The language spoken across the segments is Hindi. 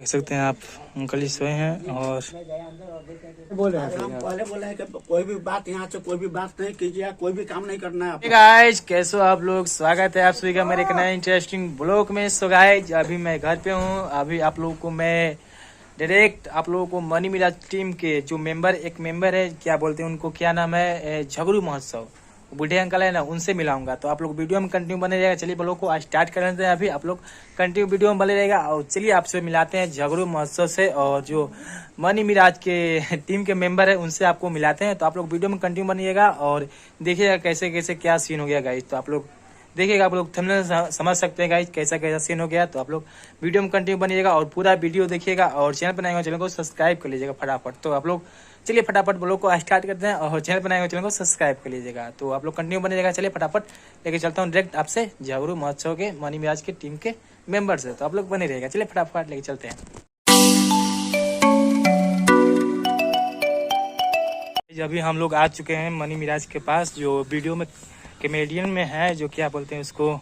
देख सकते हैं आप, अंकल जी सोए हैं और बोल रहे हैं। हम पहले बोले हैं कि कोई भी बात यहाँ से कोई भी बात नहीं कीजिए, कोई भी काम नहीं करना है आपको। गाइज कैसे हो आप लोग, स्वागत है आप सभी का मेरे एक नए इंटरेस्टिंग ब्लॉग में। सो गाइज अभी मैं घर पे हूँ। अभी आप लोगों को मैं डायरेक्ट आप लोगों को मनी मिराज टीम के जो एक मेंबर है, क्या बोलते हैं उनको, क्या नाम है, झगड़ू महोत्सव, बूढ़े अंकल है ना, उनसे मिलाऊंगा। तो आप लोग वीडियो में कंटिन्यू बने रहेगा। चलिए ब्लॉग को स्टार्ट कर लेते हैं। अभी आप लोग कंटिन्यू वीडियो में बने रहेगा और चलिए आपसे मिलाते हैं झगड़ू महोत्सव से, और जो मनी मिराज के टीम के मेंबर है उनसे आपको मिलाते हैं। तो आप लोग वीडियो में कंटिन्यू बनिएगा और देखिएगा कैसे कैसे क्या सीन हो गया गाइज। तो आप लोग देखिएगा, आप लोग थंबनेल समझ सकते हैं गाइज कैसा कैसा सीन हो गया। तो आप लोग वीडियो में कंटिन्यू बनिएगा और पूरा वीडियो देखिएगा और चैनल पर नए हो चैनल को सब्सक्राइब कर लीजिएगा फटाफट। तो आप लोग चलिए फटाफट ब्लॉग को स्टार्ट करते हैं और चैनल पर नए हो चैनल को सब्सक्राइब कर लीजिएगा। तो आप लोग कंटिन्यू बनिएगा। चलिए फटाफट लेके चलता हूँ डायरेक्ट आपसे झगड़ू महोत्सव के मनी मिराज के टीम के मेंबर्स है। तो आप लोग बने रहेगा। चलिए फटाफट लेके चलते हैं। अभी हम लोग आ चुके हैं मनी मिराज के पास, जो वीडियो में कॉमेडियन में है, जो क्या बोलते हैं उसको,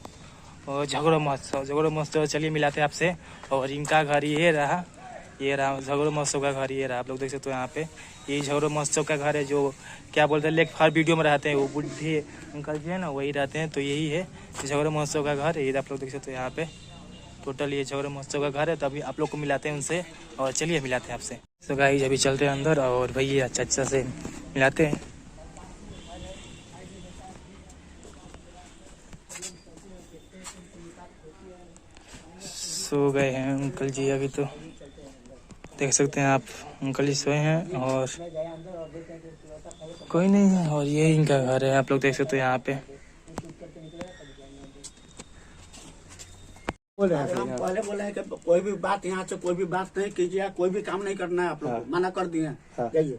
झगड़ू महोत्सव। चलिए मिलाते हैं आपसे। और इनका घर ये रहा झगड़ू महोत्सव का घर ये रहा। आप लोग देख सकते हो यहाँ पे, ये झगड़ू महोत्सव का घर है। जो क्या बोलते हैं हर वीडियो में रहते हैं वो बुढ़े अंकल जी है ना, वही रहते हैं। तो यही है झगड़ू महोत्सव का घर। ये आप लोग देख सकते हो यहाँ पे टोटल ये झगड़ू महोत्सव का घर है। तो अभी आप लोग को मिलाते हैं उनसे और चलिए मिलाते हैं आपसे। तो गाइस अभी चलते हैं अंदर और भैया चाचा से मिलाते हैं। सो गए हैं अंकल जी। अभी तो देख सकते हैं आप, अंकल जी सोए हैं और कोई नहीं है। और ये इनका घर है, आप लोग देख सकते हो यहाँ पे। बोल रहे हैं। हम पहले बोले हैं कि कोई भी बात यहाँ से कोई भी बात नहीं कीजिए, कोई भी काम नहीं करना है आप लोग। मना कर दिए हैं। जाइए।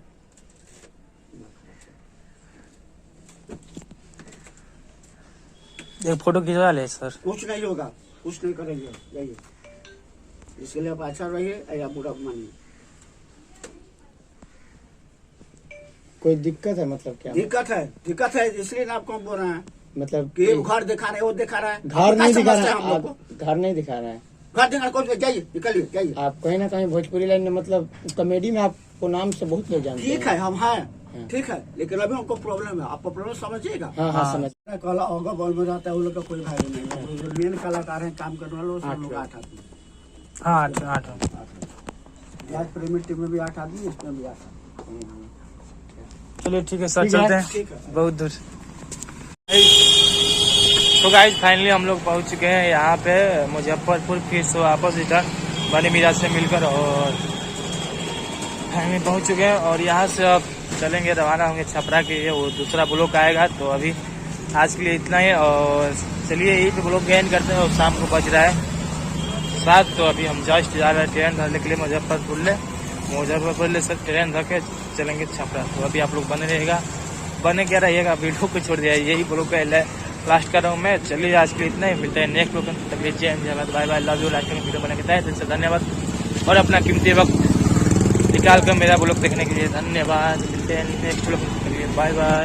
एक फोटो खिंचवा ले सर। कुछ नहीं होगा, कुछ नहीं करेंगे। जाइए। इसके लिए आप अच्छा रहिए या बुरा मानिए। कोई दिक्कत है? मतलब क्या दिक्कत है इसलिए ना आपको बोल रहे हैं। मतलब कि घर दिखा रहे हैं, वो दिखा रहा है, घर नहीं दिखा रहा है, हम लोग को घर नहीं दिखा रहा है। घर दिखा रहा। जाइए, निकलिए, जाइए। आप कहीं ना कहीं भोजपुरी लाइन में, मतलब कॉमेडी में आपको नाम से बहुत लोग जानते हैं। ठीक है, हम हैं, ठीक है, लेकिन अभी हमको प्रॉब्लम है। आपको प्रॉब्लम समझिएगा। हाँ समझ। कला होगा बॉल में जाता है, उन लोग का कोई वैल्यू नहीं है। जो मेन कलाकार है, काम करने वाले सब लोग 8 आदमी। हाँ 8 आज प्रेमी टीम में भी 8 आदमी, इसमें भी 8 आदमी। चलिए ठीक है सर, चलते हैं बहुत दूर। तो गाइस फाइनली हम लोग पहुंच चुके हैं यहाँ पे मुजफ्फरपुर। फिर से वापस रिटर्न मनी मिराज से मिलकर और फाइनली पहुंच चुके हैं। और यहाँ से अब चलेंगे, रवाना होंगे छपरा के लिए। वो दूसरा ब्लॉक आएगा। तो अभी आज के लिए इतना ही। और चलिए यही तो ब्लॉक गेन करते हैं। और शाम को बज रहा है 7। तो अभी हम जस्ट जा रहे हैं ट्रेन धरने के लिए मुजफ्फरपुर से ट्रेन धर के चलेंगे छपरा। तो अभी आप लोग बने क्या रहिएगा, वीडियो को छोड़ दिया। यही ब्लॉग का लास्ट कर रहा हूँ मैं। चलिए आज के लिए इतना ही, मिलता है नेक्स्ट ब्लॉग में। तब Jai Hind, bye bye, love you. Last में वीडियो बनाने के दिल से धन्यवाद और अपना कीमती वक्त निकाल कर मेरा ब्लॉग देखने के लिए धन्यवाद। मिलते हैं नेक्स्ट ब्लॉग में, बाय बाय।